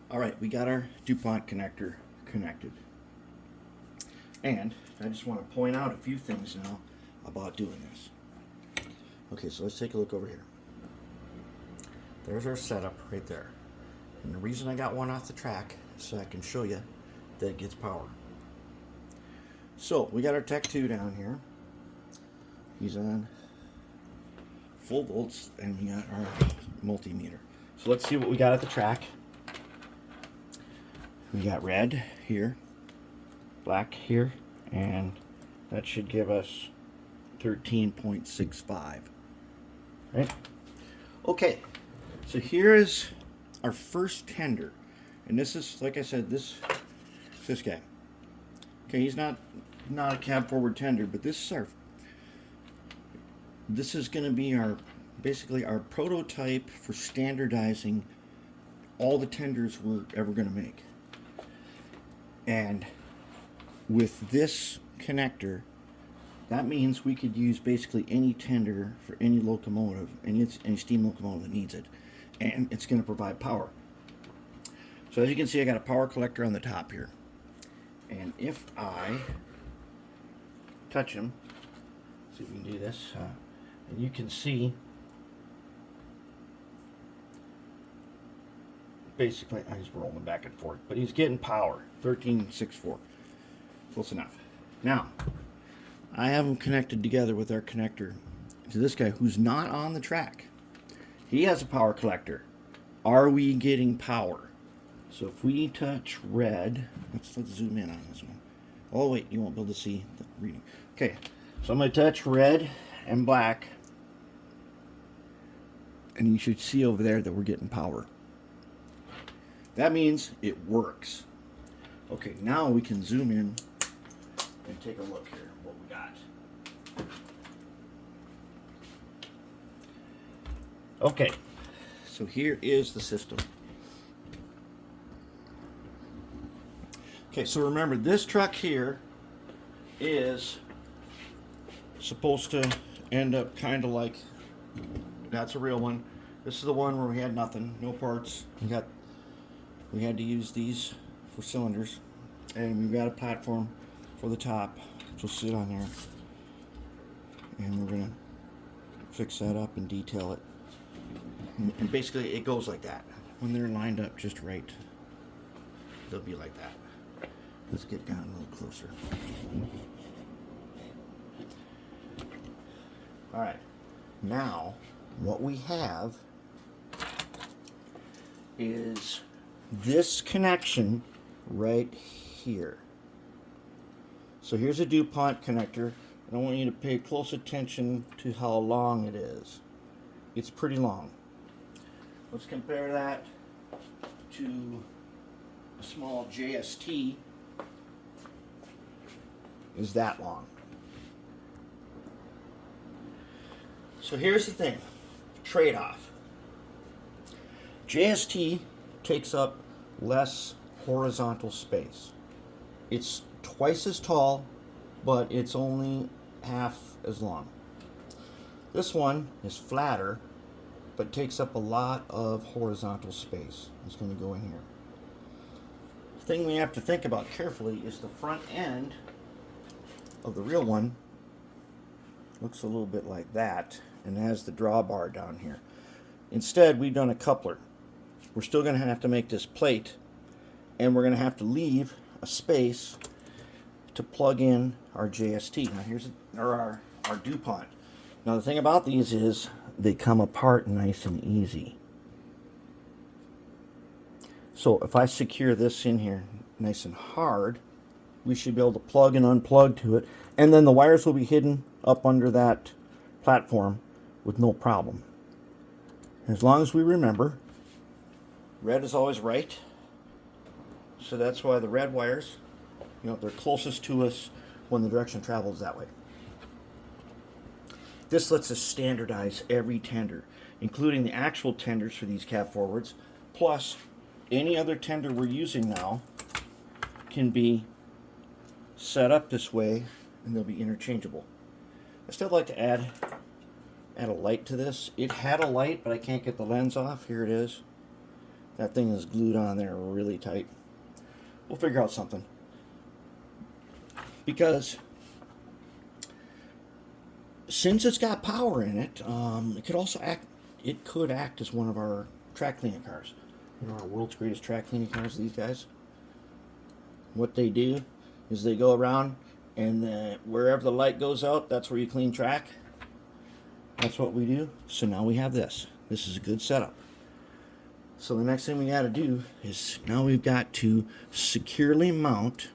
All right, we got our Dupont connector connected. And I just want to point out a few things now about doing this. Okay, so let's take a look over here. There's our setup right there. And the reason I got one off the track is so I can show you that it gets power. So we got our Tech 2 down here. He's on full volts, and we got our multimeter. So let's see what we got at the track. We got red here, black here, and that should give us 13.65. Right? Okay, so here is our first tender, and this is, like I said, this guy. Okay, he's not a cab forward tender, but this is going to be our basically our prototype for standardizing all the tenders we're ever going to make. And with this connector, that means we could use basically any tender for any locomotive, any steam locomotive that needs it, and it's going to provide power. So as you can see, I got a power collector on the top here, and if I touch him, see if we can do this, and you can see basically he's rolling back and forth, but he's getting power, 13.64, close enough. Now I have them connected together with our connector to this guy who's not on the track. He has a power collector. Are we getting power? So if we touch red, let's zoom in on this one. Oh wait, you won't be able to see the reading. Okay, so I'm going to touch red and black, and you should see over there that we're getting power. That means it works. Okay, now we can zoom in and take a look here what we got. Okay, so here is the system. Okay, so remember, this truck here is supposed to end up kind of like, that's a real one. This is the one where we had nothing, no parts. We had to use these for cylinders, and we've got a platform for the top, which will sit on there, and we're gonna fix that up and detail it. And basically, it goes like that. When they're lined up just right, they'll be like that. Let's get down a little closer. All right. Now, what we have is this connection right here. So here's a Dupont connector, and I want you to pay close attention to how long it is. It's pretty long. Let's compare that to a small JST. Is that long. So here's the thing, trade-off. JST takes up less horizontal space. It's twice as tall, but it's only half as long. This one is flatter, but takes up a lot of horizontal space. It's going to go in here. The thing we have to think about carefully is the front end of the real one looks a little bit like that and has the drawbar down here. Instead, we've done a coupler. We're still going to have to make this plate, and we're going to have to leave a space to plug in our JST. Now here's our Dupont. Now the thing about these is they come apart nice and easy. So if I secure this in here nice and hard, we should be able to plug and unplug to it, and then the wires will be hidden up under that platform with no problem. As long as we remember, red is always right, so that's why the red wires, they're closest to us when the direction of travel is that way. This lets us standardize every tender, including the actual tenders for these cab forwards, plus any other tender we're using now can be set up this way, and they'll be interchangeable. I still like to add a light to this. It had a light, but I can't get the lens off. Here it is. That thing is glued on there really tight. We'll figure out something. Because since it's got power in it, it could also act. It could act as one of our track cleaning cars. You know, our world's greatest track cleaning cars. These guys. What they do is they go around, and wherever the light goes out, that's where you clean track. That's what we do. So now we have this. This is a good setup. So the next thing we got to do is now we've got to securely mount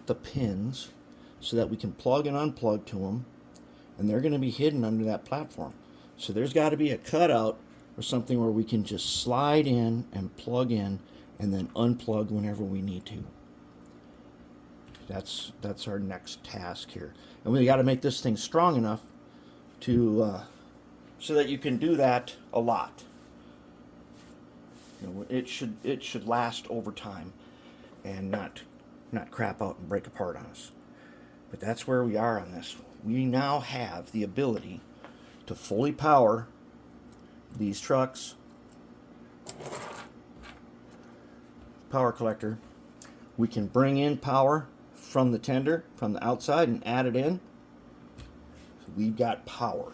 the pins so that we can plug and unplug to them, and they're going to be hidden under that platform. So there's got to be a cutout or something where we can just slide in and plug in and then unplug whenever we need to. That's our next task here. And we got to make this thing strong enough to so that you can do that a lot. You know, it should last over time and not crap out and break apart on us. But that's where we are on this. We now have the ability to fully power these trucks, power collector. We can bring in power from the tender, from the outside, and add it in. So we've got power.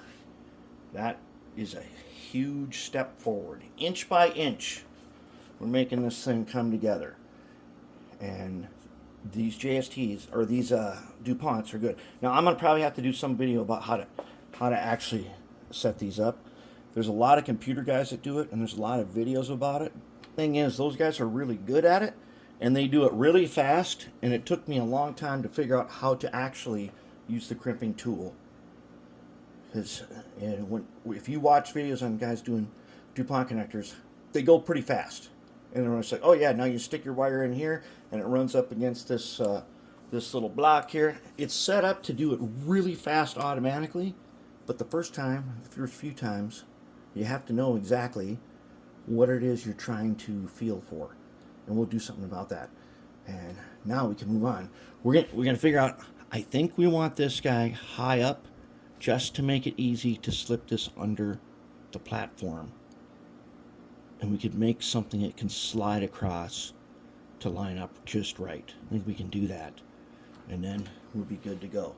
That is a huge step forward. Inch by inch, we're making this thing come together. And these JSTs, or these Duponts, are good. Now I'm going to probably have to do some video about how to actually set these up. There's a lot of computer guys that do it, and there's a lot of videos about it. Thing is, those guys are really good at it, and they do it really fast, and it took me a long time to figure out how to actually use the crimping tool. Because if you watch videos on guys doing DuPont connectors, they go pretty fast. And then it's like, oh yeah, now you stick your wire in here, and it runs up against this this little block here. It's set up to do it really fast automatically, but the first few times, you have to know exactly what it is you're trying to feel for, and we'll do something about that. And now we can move on. We're gonna figure out. I think we want this guy high up, just to make it easy to slip this under the platform. And we could make something that can slide across to line up just right. I think we can do that. And then we'll be good to go.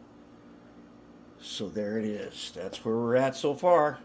So there it is. That's where we're at so far.